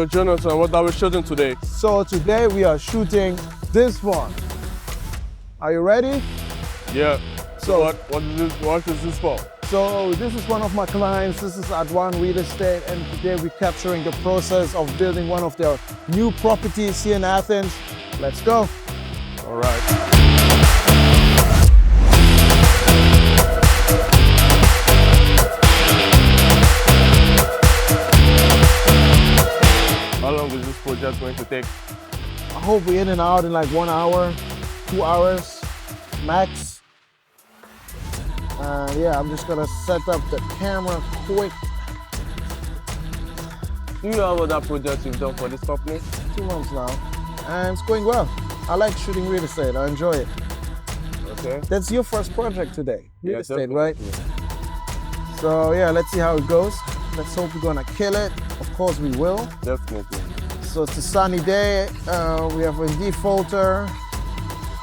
So Jonathan, what are we shooting today? So today we are shooting this one. Are you ready? Yeah. So what is this for? So this is one of my clients. This is at One Real Estate, and today we're capturing the process of building one of their new properties here in Athens. Let's go. All right. How long is this project going to take? I hope we're in and out in like 1 hour, 2 hours max. Yeah, I'm just gonna set up the camera quick. Do you have other projects you've done for this company? 2 months now, and it's going well. I like shooting real estate. I enjoy it. Okay. That's your first project today, real estate, definitely. right? So yeah, let's see how it goes. Let's hope we're gonna kill it. Of course we will. Definitely. So it's a sunny day. We have a defaulter.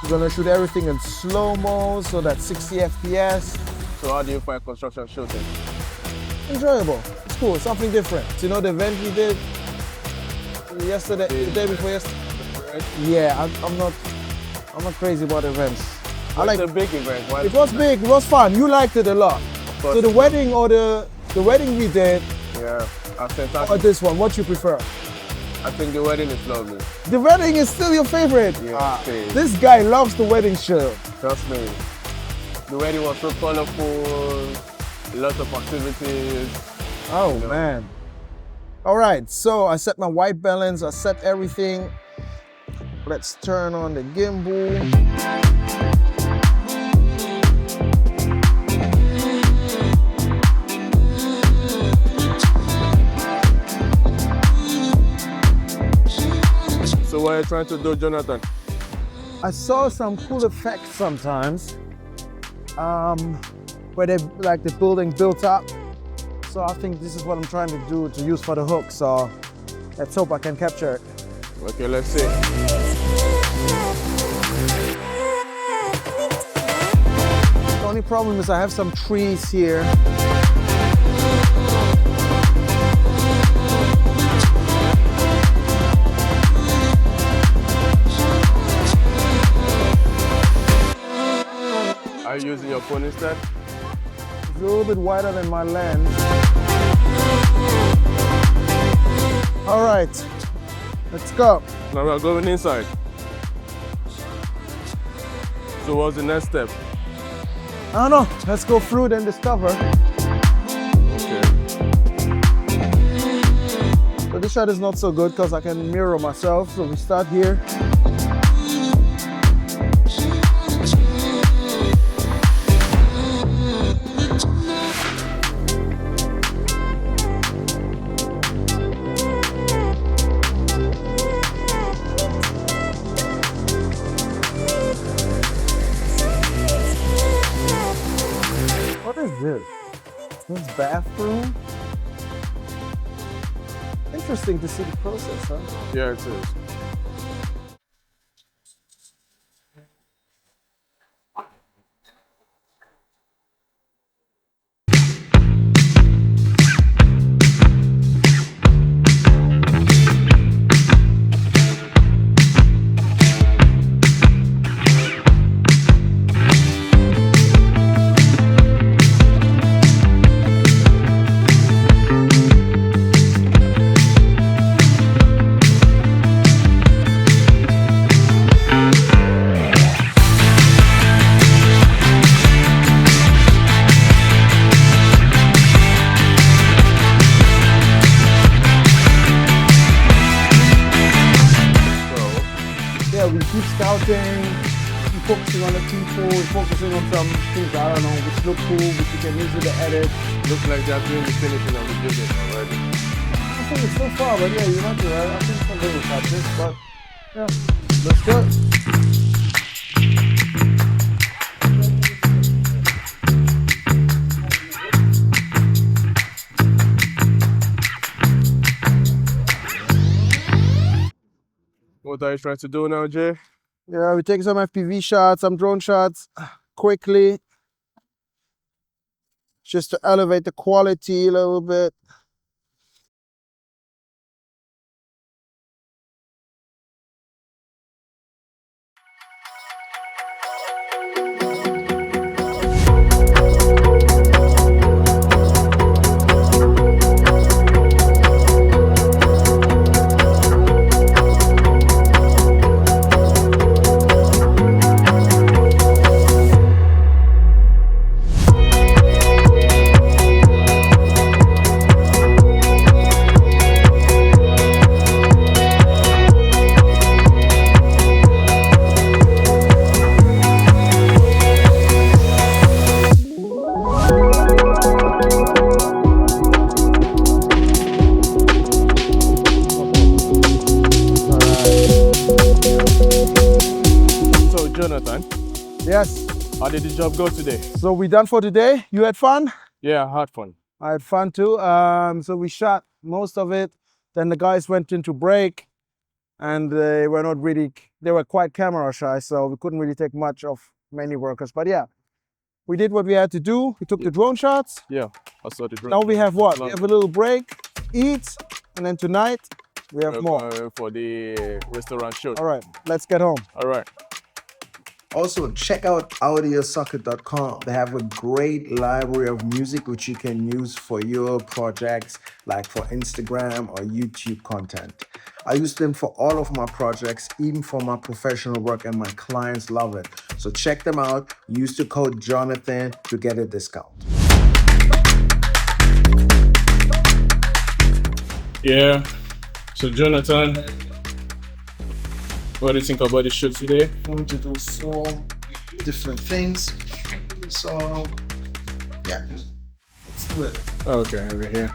We're gonna shoot everything in slow-mo, so that's 60 FPS. So how do you find construction shooting? Enjoyable. It's cool. It's something different. You know the event we did yesterday, the day before yesterday. Yeah, I'm not crazy about events. I like the big event. It was big. It was fun. You liked it a lot. So the wedding or the wedding we did. Yeah. Or this one. What you prefer? I think the wedding is lovely. The wedding is still your favorite. Yeah. This guy loves the wedding show. Trust me. The wedding was so colorful, lots of activities. Oh man. All right, so I set my white balance, I set everything. Let's turn on the gimbal. So what are you trying to do, Jonathan? I saw some cool effects sometimes. Where the building built up. So I think this is what I'm trying to do to use for the hook. So let's hope I can capture it. Okay, let's see. The only problem is I have some trees here. Are you using your phone instead? It's a little bit wider than my lens. All right, let's go. Now we are going inside. So what's the next step? I don't know, let's go through it and discover. Okay. So this shot is not so good because I can mirror myself. So we start here. What is this? This bathroom? Interesting to see the process, huh? Yeah, it is. We keep scouting, keep focusing on the people, focusing on some things, I don't know, which look cool, which you can easily edit. Looks like they're doing the finishing of the building already. I think it's so far, but yeah, you're not right. I think some little touches, but yeah, let's go. What are you trying to do now, Jay? Yeah, we take some FPV shots, some drone shots quickly, just to elevate the quality a little bit. Yes. How did the job go today? So we done for today. You had fun? Yeah, I had fun. I had fun too. So we shot most of it. Then the guys went into break, and they were quite camera shy, so we couldn't really take much of many workers. But yeah, we did what we had to do. We took the drone shots. Yeah, I saw the drone. Now we have what? We have a little break, eat, and then tonight we have more. For the restaurant show. All right, let's get home. All right. Also, check out Audiosocket.com. They have a great library of music which you can use for your projects, like for Instagram or YouTube content. I use them for all of my projects, even for my professional work, and my clients love it. So check them out. Use the code Jonathan to get a discount. Yeah. So Jonathan, what do you think about the show today? I'm going to do 4 different things. So, yeah, let's do it. Okay, over here.